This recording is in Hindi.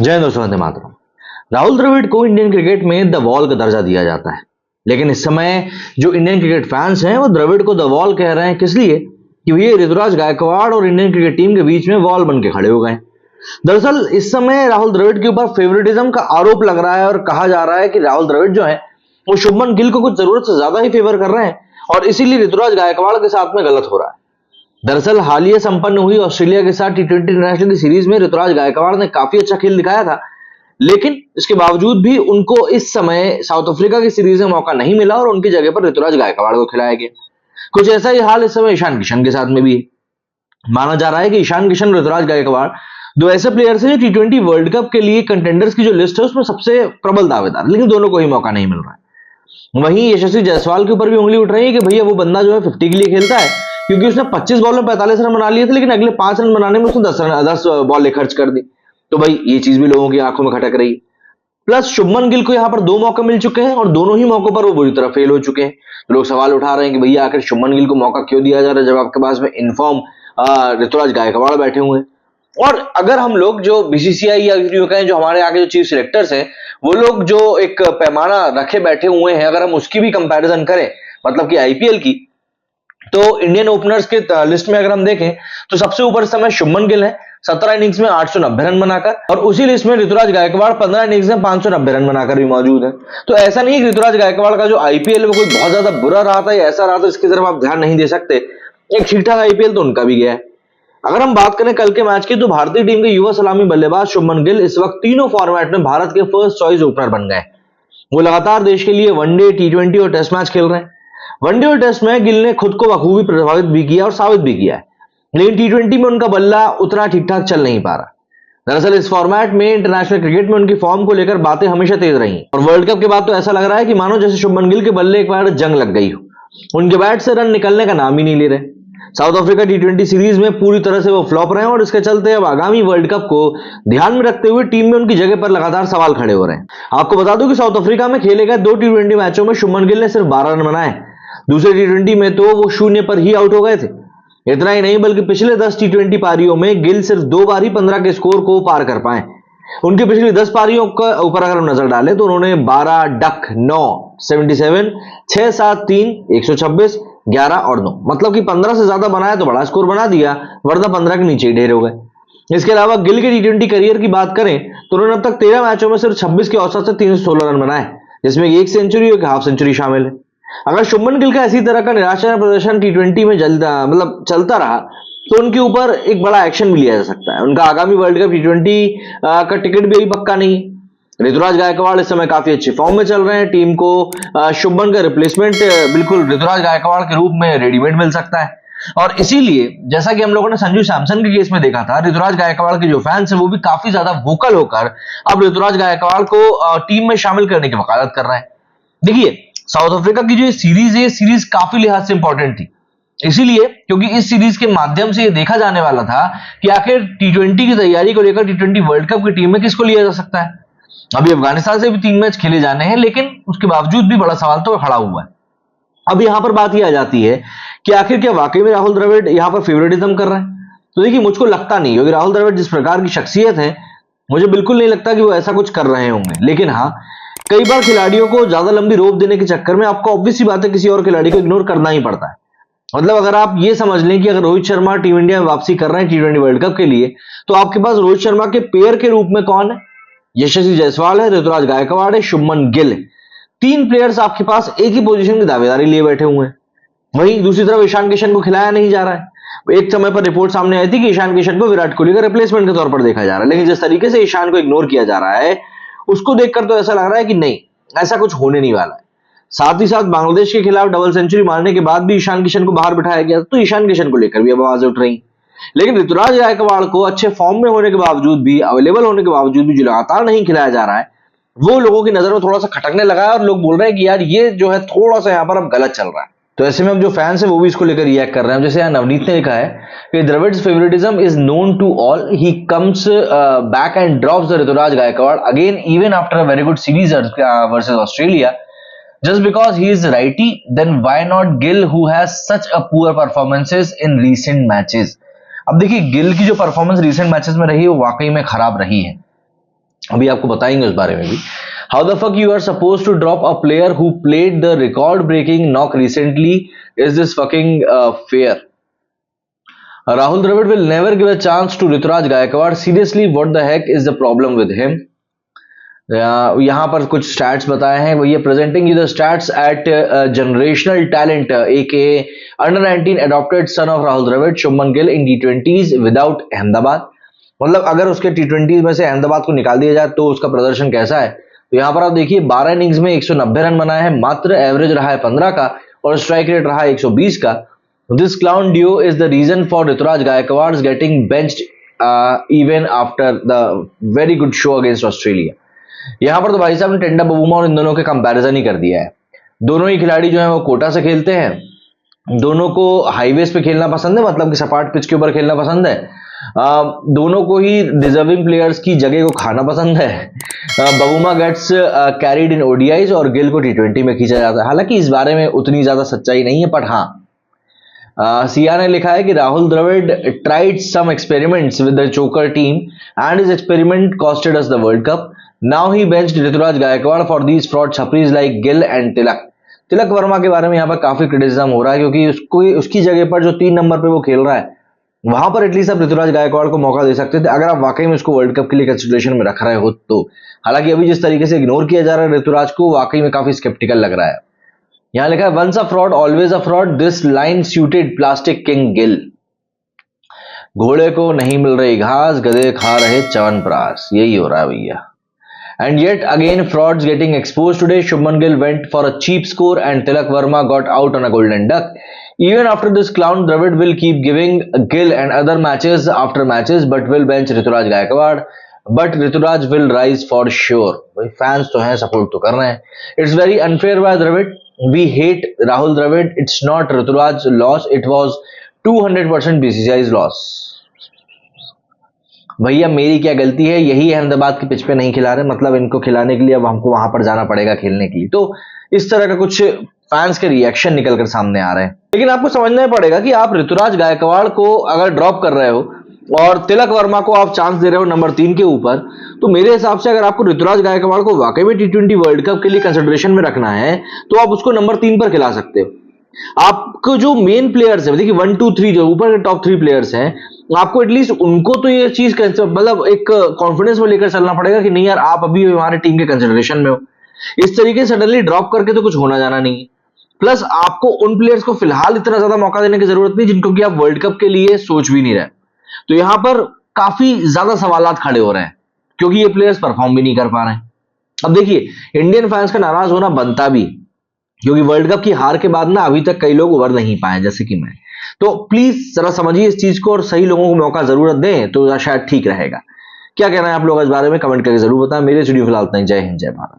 जय दोस्तों, वंदे मातरम। राहुल द्रविड़ को इंडियन क्रिकेट में द वॉल का दर्जा दिया जाता है, लेकिन इस समय जो इंडियन क्रिकेट फैंस हैं वो द्रविड़ को द वॉल कह रहे हैं। किस लिए? कि ये ऋतुराज गायकवाड़ और इंडियन क्रिकेट टीम के बीच में वॉल बन के खड़े हो गए। दरअसल इस समय राहुल द्रविड़ के ऊपर फेवरेटिज्म का आरोप लग रहा है और कहा जा रहा है कि राहुल द्रविड़ जो है वो शुभमन गिल को कुछ जरूरत से ज्यादा ही फेवर कर रहे हैं और इसीलिए ऋतुराज गायकवाड़ के साथ में गलत हो रहा है। दरअसल हालिया संपन्न हुई ऑस्ट्रेलिया के साथ टी20 इंटरनेशनल की सीरीज में ऋतुराज गायकवाड़ ने काफी अच्छा खेल दिखाया था, लेकिन इसके बावजूद भी उनको इस समय साउथ अफ्रीका की सीरीज में मौका नहीं मिला और उनकी जगह पर ऋतुराज गायकवाड़ को खिलाया गया। कुछ ऐसा ही हाल इस समय ईशान किशन के साथ में भी है। माना जा रहा है कि ईशान किशन, ऋतुराज गायकवाड़ दो ऐसे प्लेयर्स हैं जो टी20 वर्ल्ड कप के लिए कंटेंडर्स की जो लिस्ट है उसमें सबसे प्रबल दावेदार, लेकिन दोनों को ही मौका नहीं मिल रहा है। वहीं यशस्वी जायसवाल के ऊपर भी उंगली उठ रही है कि भैया वो बंदा जो है 50 के लिए खेलता है, क्योंकि उसने 25 बॉल में 45 रन बना लिए थे, लेकिन अगले 5 रन बनाने में उसने 10 बॉल खर्च कर दी। तो भाई ये चीज भी लोगों की आंखों में खटक रही है। प्लस शुभमन गिल को यहां पर 2 मौके मिल चुके हैं और दोनों ही मौकों पर वो बुरी तरह फेल हो चुके हैं। तो लोग सवाल उठा रहे हैं कि भैया आखिर शुभमन गिल को मौका क्यों दिया जा रहा है जब आपके पास में इनफॉर्म ऋतुराज गायकवाड़ बैठे हुए हैं। और अगर हम लोग जो बीसीसीआई या जो कहें जो हमारे आगे जो चीफ सिलेक्टर्स हैं वो लोग जो एक पैमाना रखे बैठे हुए हैं, अगर हम उसकी भी कंपैरिजन करें मतलब कि आईपीएल की, तो इंडियन ओपनर्स के लिस्ट में अगर हम देखें तो सबसे ऊपर इस समय शुभमन गिल है 17 इनिंग्स में 890 रन बनाकर, और उसी लिस्ट में ऋतुराज गायकवाड़ 15 इनिंग्स में 590 रन बनाकर भी मौजूद है। तो ऐसा नहीं है कि ऋतुराज गायकवाड़ का जो आईपीएल में कोई बहुत ज्यादा बुरा रहा था या ऐसा रहा था इसकी तरफ आप ध्यान नहीं दे सकते। एक ठीक ठाक आईपीएल तो उनका भी गया है। अगर हम बात करें कल के मैच की, तो भारतीय टीम के युवा सलामी बल्लेबाज शुभमन गिल इस वक्त तीनों फॉर्मेट में भारत के फर्स्ट चॉइस ओपनर बन गए। वो लगातार देश के लिए वनडे, टी20 और टेस्ट मैच खेल रहे हैं। वनडे और टेस्ट में गिल ने खुद को बखूबी प्रभावित भी किया और साबित भी किया है, लेकिन टी20 में उनका बल्ला उतना ठीक ठाक चल नहीं पा रहा। दरअसल इस फॉर्मेट में इंटरनेशनल क्रिकेट में उनकी फॉर्म को लेकर बातें हमेशा तेज रही और वर्ल्ड कप के बाद तो ऐसा लग रहा है कि मानो जैसे शुभमन गिल के बल्ले एक बार जंग लग गई हो। उनके बैट से रन निकलने का नाम ही नहीं ले रहे। साउथ अफ्रीका टी20 सीरीज में पूरी तरह से वो फ्लॉप रहे हैं और इसके चलते अब आगामी वर्ल्ड कप को ध्यान में रखते हुए टीम में उनकी जगह पर लगातार सवाल खड़े हो रहे हैं। आपको बता दूं कि साउथ अफ्रीका में खेले गए 2 टी20 मैचों में शुभमन गिल ने सिर्फ 12 रन बनाए। दूसरे टी20 में तो वो 0 पर ही आउट हो गए थे। इतना ही नहीं बल्कि पिछले 10 टी20 पारियों में गिल सिर्फ 2 बार ही 15 के स्कोर को पार कर पाए। उनकी पिछली 10 पारियों के ऊपर अगर हम नजर डालें तो उन्होंने 12 डक 9 77 6 7 3 126 11 और 9 मतलब कि 15 से ज्यादा बनाया तो बड़ा स्कोर बना दिया, वरना 15 के नीचे ही ढेर हो गए। इसके अलावा गिल के टी20 करियर की बात करें तो उन्होंने अब तक 13 मैचों में सिर्फ 26 के औसत से 316 रन बनाए, जिसमें एक सेंचुरी और एक हाफ सेंचुरी शामिल है। अगर शुभमन गिल का इसी तरह का निराशाजनक प्रदर्शन टी20 में चलता रहा तो उनके ऊपर एक बड़ा एक्शन भी लिया जा सकता है। उनका आगामी वर्ल्ड कप टी20 का टिकट भी अभी पक्का नहीं है। ऋतुराज गायकवाड़ इस समय काफी अच्छी फॉर्म में चल रहे हैं। टीम को शुभमन का रिप्लेसमेंट बिल्कुल ऋतुराज गायकवाड़ के रूप में रेडीमेड मिल सकता है, और इसीलिए जैसा कि हम लोगों ने संजू सैमसन के केस में देखा था, ऋतुराज गायकवाड़ के जो फैंस हैं वो भी काफी ज्यादा वोकल होकर अब ऋतुराज गायकवाड़ को टीम में शामिल करने की वकालत कर रहे हैं। देखिए, साउथ अफ्रीका की जो सीरीज है, सीरीज काफी लिहाज से इंपॉर्टेंट थी, इसीलिए क्योंकि इस सीरीज के माध्यम से ये देखा जाने वाला था कि आखिर टी20 की तैयारी को लेकर टी20 वर्ल्ड कप की टीम में किसको लिया जा सकता है। अभी अफगानिस्तान से भी 3 मैच खेले जाने हैं, लेकिन उसके बावजूद भी बड़ा सवाल तो खड़ा हुआ है। अब यहां पर बात यह आ जाती है कि आखिर क्या वाकई में राहुल द्रविड़ यहां पर फेवरेटिज्म कर रहे हैं? तो देखिए, मुझको लगता नहीं, क्योंकि राहुल द्रविड़ जिस प्रकार की शख्सियत है मुझे बिल्कुल नहीं लगता कि वो ऐसा कुछ कर रहे होंगे। लेकिन हाँ, कई बार खिलाड़ियों को ज्यादा लंबी रोप देने के चक्कर में आपको ऑब्वियस सी बात है किसी और खिलाड़ी को इग्नोर करना ही पड़ता है। मतलब अगर आप ये समझ लें कि अगर रोहित शर्मा टीम इंडिया में वापसी कर रहे हैं टी20 वर्ल्ड कप के लिए, तो आपके पास रोहित शर्मा के पेयर के रूप में कौन है? यशस्वी जायसवाल है, ऋतुराज गायकवाड़ है, शुभमन गिल है। 3 प्लेयर्स आपके पास एक ही पोजीशन की दावेदारी लिए बैठे हुए हैं। वहीं दूसरी तरफ ईशान किशन को खिलाया नहीं जा रहा है। एक समय पर रिपोर्ट सामने आई थी कि ईशान किशन को विराट कोहली का रिप्लेसमेंट के तौर पर देखा जा रहा है, लेकिन जिस तरीके से ईशान को इग्नोर किया जा रहा है उसको देखकर तो ऐसा लग रहा है कि नहीं, ऐसा कुछ होने नहीं वाला है। साथ ही साथ बांग्लादेश के खिलाफ डबल सेंचुरी मारने के बाद भी ईशान किशन को बाहर बिठाया गया, तो ईशान किशन को लेकर भी अब आवाजें उठ रही। लेकिन ऋतुराज गायकवाड़ को अच्छे फॉर्म में होने के बावजूद भी, अवेलेबल होने के बावजूद भी जो लगातार नहीं खिलाया जा रहा है, वो लोगों की नजर में थोड़ा सा खटकने लगा है और लोग बोल रहे हैं कि यार ये जो है थोड़ा सा यहाँ पर अब गलत चल रहा है। तो ऐसे में अब जो फैंस है वो भी इसको लेकर रिएक्ट कर रहे हैं। जैसे यहाँ नवनीत ने लिखा है कि Dravid's favouritism is known to all, he comes back and drops the Ruturaj Gaikwad again even after a very good series versus Australia just because he is righty, then why not Gill who has such a poor performances in recent matches? अब देखिए, गिल की जो परफॉर्मेंस रीसेंट मैचेस में रही है वो वाकई में खराब रही है। अभी आपको बताएंगे उस बारे में भी। How the fuck you are suppose to drop a player who played the record breaking knock recently, is this fucking fair? Rahul Dravid will never give a chance to Rituraj Gaikwad. Seriously, what the heck is the problem with him? यहाँ पर कुछ स्टैट्स बताए हैं, वो ये presenting you the stats at generational talent aka under 19 adopted son of Rahul Dravid Shubman Gill in टी20s विदाउट अहमदाबाद। मतलब अगर उसके टी20 में से अहमदाबाद को निकाल दिया जाए तो उसका प्रदर्शन कैसा है? तो यहाँ पर आप देखिए 12 इनिंग्स में 190 रन बनाए हैं, मात्र एवरेज रहा है 15 का और स्ट्राइक रेट रहा है 120 का। This clown dude is the reason for Ruturaj Gaikwad getting benched even after the very good show against Australia. यहां पर तो भाई साहब ने टेंडा बबूमा और इन दोनों के कंपैरिजन ही कर दिया है। दोनों ही खिलाड़ी जो है वो कोटा से खेलते हैं, दोनों को हाईवेज पे खेलना पसंद है, मतलब कि सपाट पिच के ऊपर खेलना पसंद है। दोनों को ही डिजर्विंग प्लेयर्स की जगह को खाना पसंद है। Bavuma gets carried in ODIs और गिल को टी20 में खींचा जाता है। हालांकि इस बारे में उतनी ज्यादा सच्चाई नहीं है, बट हाँ सिया ने लिखा है कि Rahul Dravid tried some experiments with the choker team and his experiment costed us the world cup. Now he benched Ruturaj Gaikwad for these fraud छपरीज लाइक गिल एंड तिलक। तिलक वर्मा के बारे में यहाँ पर काफी क्रिटिसिज्म हो रहा है क्योंकि उसको उसकी जगह पर जो 3 नंबर पे वो खेल रहा है वहां पर एटलीस्ट आप ऋतुराज गायकवाड़ को मौका दे सकते थे अगर आप वाकई में उसको वर्ल्ड कप के लिए कंसिडरेशन में रख रहे हो तो। हालांकि अभी जिस तरीके से इग्नोर किया जा रहा है ऋतुराज को, वाकई में काफी स्केप्टिकल लग रहा है। यहां लिखा है once a fraud always a fraud, this line suited plastic king Gill. घोड़े को नहीं मिल रही घास, गधे खा रहे च्यवनप्राश, यही हो रहा है भैया। And yet again frauds getting exposed today. Shubman Gill went for a cheap score and Tilak Verma got out on a golden duck. Even after this clown, Dravid will keep giving Gill and other matches after matches, but will bench Rituraj Gaikwad. But Rituraj will rise for sure. Fans तो हैं, support तो कर रहे हैं. It's very unfair by Dravid. We hate Rahul Dravid. It's not Rituraj's loss. It was 200% BCCI's loss. भैया मेरी क्या गलती है, यही अहमदाबाद की पिच पे नहीं खिला रहे, मतलब इनको खिलाने के लिए अब हमको वहां पर जाना पड़ेगा खेलने के लिए। तो इस तरह का कुछ फैंस के रिएक्शन निकल कर सामने आ रहे हैं। लेकिन आपको समझना पड़ेगा कि आप ऋतुराज गायकवाड़ को अगर ड्रॉप कर रहे हो और तिलक वर्मा को आप चांस दे रहे हो नंबर 3 के ऊपर, तो मेरे हिसाब से अगर आपको ऋतुराज गायकवाड़ को वाकई में टी20 वर्ल्ड कप के लिए कंसिडरेशन में रखना है तो आप उसको नंबर 3 पर खिला सकते हो। आपको जो मेन प्लेयर्स है, देखिए 1 2 3 जो ऊपर के टॉप 3 प्लेयर्स हैं, आपको एटलीस्ट उनको तो ये चीज मतलब एक कॉन्फिडेंस में लेकर चलना पड़ेगा कि नहीं यार आप अभी हमारे टीम के कंसिडरेशन में हो। इस तरीके से सडनली ड्रॉप करके तो कुछ होना जाना नहीं है। प्लस आपको उन प्लेयर्स को फिलहाल इतना ज्यादा मौका देने की जरूरत नहीं जिनको कि आप वर्ल्ड कप के लिए सोच भी नहीं रहे। तो यहां पर काफी ज्यादा सवालात खड़े हो रहे हैं क्योंकि ये प्लेयर्स परफॉर्म भी नहीं कर पा रहे हैं। अब देखिए इंडियन फैंस का नाराज होना बनता भी, क्योंकि वर्ल्ड कप की हार के बाद ना अभी तक कई लोग उभर नहीं पाए जैसे कि मैं। तो प्लीज जरा समझिए इस चीज को और सही लोगों को मौका जरूरत दें तो शायद ठीक रहेगा। क्या कहना है आप लोग इस बारे में कमेंट करके जरूर बताएं। मेरे स्टूडियो फिलहाल इतना ही। जय हिंद, जय भारत।